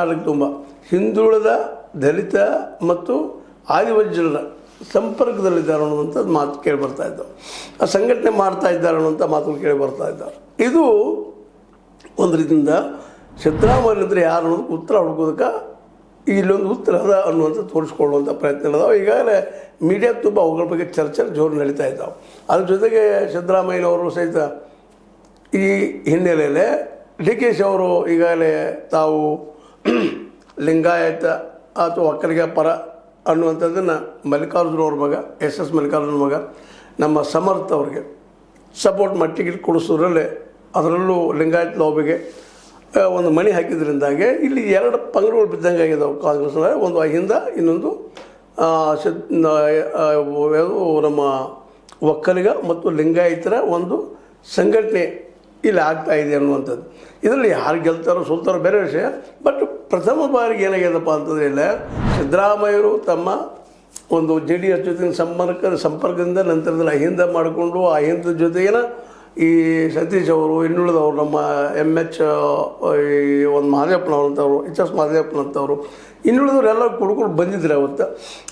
ಕರ್ನಾಟಕ ತುಂಬ ಹಿಂದುಳಿದ ದಲಿತ ಮತ್ತು ಆದಿವಾಸಿ ಜನರ ಸಂಪರ್ಕದಲ್ಲಿದ್ದಾರೆ ಅನ್ನುವಂಥದ್ದು ಮಾತು ಕೇಳಿ ಬರ್ತಾ ಇದ್ದಾವೆ. ಆ ಸಂಘಟನೆ ಮಾಡ್ತಾ ಇದ್ದಾರೆ ಅನ್ನುವಂಥ ಮಾತುಗಳು ಕೇಳಿ ಬರ್ತಾ ಇದ್ದಾವೆ. ಇದು ಒಂದು ರೀತಿಯಿಂದ ಸಿದ್ದರಾಮಯ್ಯನಂದ್ರೆ ಯಾರು ಅನ್ನೋದಕ್ಕೆ ಉತ್ತರ ಹುಡುಕೋದಕ್ಕೆ ಇಲ್ಲೊಂದು ಉತ್ತರ ಅದ ಅನ್ನುವಂಥ ತೋರಿಸ್ಕೊಳ್ಳುವಂಥ ಪ್ರಯತ್ನ ಇದಾವೆ. ಈಗಾಗಲೇ ಮೀಡಿಯಾ ತುಂಬ ಅವುಗಳ ಬಗ್ಗೆ ಚರ್ಚೆ ಜೋರು ನಡೀತಾ ಇದ್ದಾವೆ. ಅದ್ರ ಜೊತೆಗೆ ಸಿದ್ದರಾಮಯ್ಯನವರು ಸಹಿತ ಈ ಹಿನ್ನೆಲೆಯಲ್ಲಿ ಡಿ ಕೆ ಶಿ ಅವರು ಈಗಾಗಲೇ ತಾವು ಲಿಂಗಾಯತ ಅಥವಾ ಒಕ್ಕಲಿಗ ಪರ ಅನ್ನುವಂಥದ್ದನ್ನು ಮಲ್ಲಿಕಾರ್ಜುನ ಅವ್ರ ಮಗ ಎಸ್ ಮಲ್ಲಿಕಾರ್ಜುನ ಮಗ ನಮ್ಮ ಸಮರ್ಥ ಅವ್ರಿಗೆ ಸಪೋರ್ಟ್ ಮಾಡಿ ಟಿಕೆಟ್ ಕೊಡಿಸೋದ್ರಲ್ಲೇ ಅದರಲ್ಲೂ ಲಿಂಗಾಯತ ಲಾಬಿಗೆ ಒಂದು ಮಣಿ ಹಾಕಿದ್ರಿಂದಾಗೆ ಇಲ್ಲಿ ಎರಡು ಪಂಗಡಗಳು ಬಿದ್ದಂಗೆ ಆಗಿದ್ದಾವೆ ಕಾಂಗ್ರೆಸ್ನ. ಒಂದು ಅಹಿಂದ, ಇನ್ನೊಂದು ನಮ್ಮ ಒಕ್ಕಲಿಗ ಮತ್ತು ಲಿಂಗಾಯತರ ಒಂದು ಸಂಘಟನೆ ಇಲ್ಲಿ ಆಗ್ತಾ ಇದೆ ಅನ್ನುವಂಥದ್ದು. ಇದರಲ್ಲಿ ಯಾರು ಗೆಲ್ತಾರೋ ಸೋಲ್ತಾರೋ ಬೇರೆ ವಿಷಯ. ಬಟ್ ಪ್ರಥಮ ಬಾರಿಗೆ ಏನಾಗ್ಯದಪ್ಪ ಅಂತಂದರೆ ಇಲ್ಲ, ಸಿದ್ದರಾಮಯ್ಯರು ತಮ್ಮ ಒಂದು JDS ಜೊತೆಗಿನ ಸಂಪರ್ಕದಿಂದ ನಂತರದಲ್ಲಿ ಅಹಿಂದ ಮಾಡಿಕೊಂಡು ಅಹಿಂದ ಜೊತೆಗಿನ ಈ ಸತೀಶ್ ಅವರು, ಇನ್ನುಳಿದವರು ನಮ್ಮ MH ಒಂದು ಮಹದೇವಪ್ಪನವ್ರಂಥವ್ರು, HS ಮಹದೇವಪ್ಪನಂಥವ್ರು, ಇನ್ನುಳಿದವ್ರು ಎಲ್ಲರೂ ಕುಡ್ಕೊಂಡು ಬಂದಿದ್ರು ಅವತ್ತು.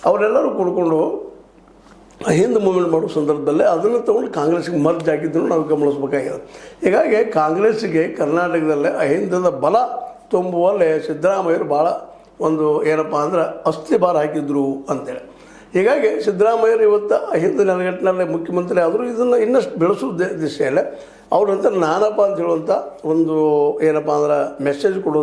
ಅವರೆಲ್ಲರೂ ಕುಡ್ಕೊಂಡು ಅಹಿಂದ ಮೂವ್ಮೆಂಟ್ ಮಾಡೋ ಸಂದರ್ಭದಲ್ಲೇ ಅದನ್ನು ತೊಗೊಂಡು ಕಾಂಗ್ರೆಸ್ಗೆ ಮರ್ಜ್ ಆಗಿದ್ದನ್ನು ನಾವು ಗಮನಿಸಬೇಕಾಗಿದೆ. ಹೀಗಾಗಿ ಕಾಂಗ್ರೆಸ್ಸಿಗೆ ಕರ್ನಾಟಕದಲ್ಲೇ ಅಹಿಂದದ ಬಲ ತುಂಬುವಲ್ಲೇ ಸಿದ್ದರಾಮಯ್ಯರು ಭಾಳ ಒಂದು ಏನಪ್ಪ ಅಂದ್ರೆ ಅಸ್ಥಿಭಾರ ಹಾಕಿದ್ರು ಅಂತೇಳಿ. ಹೀಗಾಗಿ ಸಿದ್ದರಾಮಯ್ಯರು ಇವತ್ತು ಅಹಿಂದ ನೆಲೆಗಟ್ಟಿನಲ್ಲೇ ಮುಖ್ಯಮಂತ್ರಿ ಆದರೂ ಇದನ್ನು ಇನ್ನಷ್ಟು ಬೆಳೆಸೋ ದಿಶೆಯಲ್ಲೇ ಅವ್ರಂತ ನಾನಪ್ಪ ಅಂತ ಹೇಳುವಂಥ ಒಂದು ಏನಪ್ಪ ಅಂದ್ರೆ ಮೆಸೇಜ್ ಕೊಡೋದು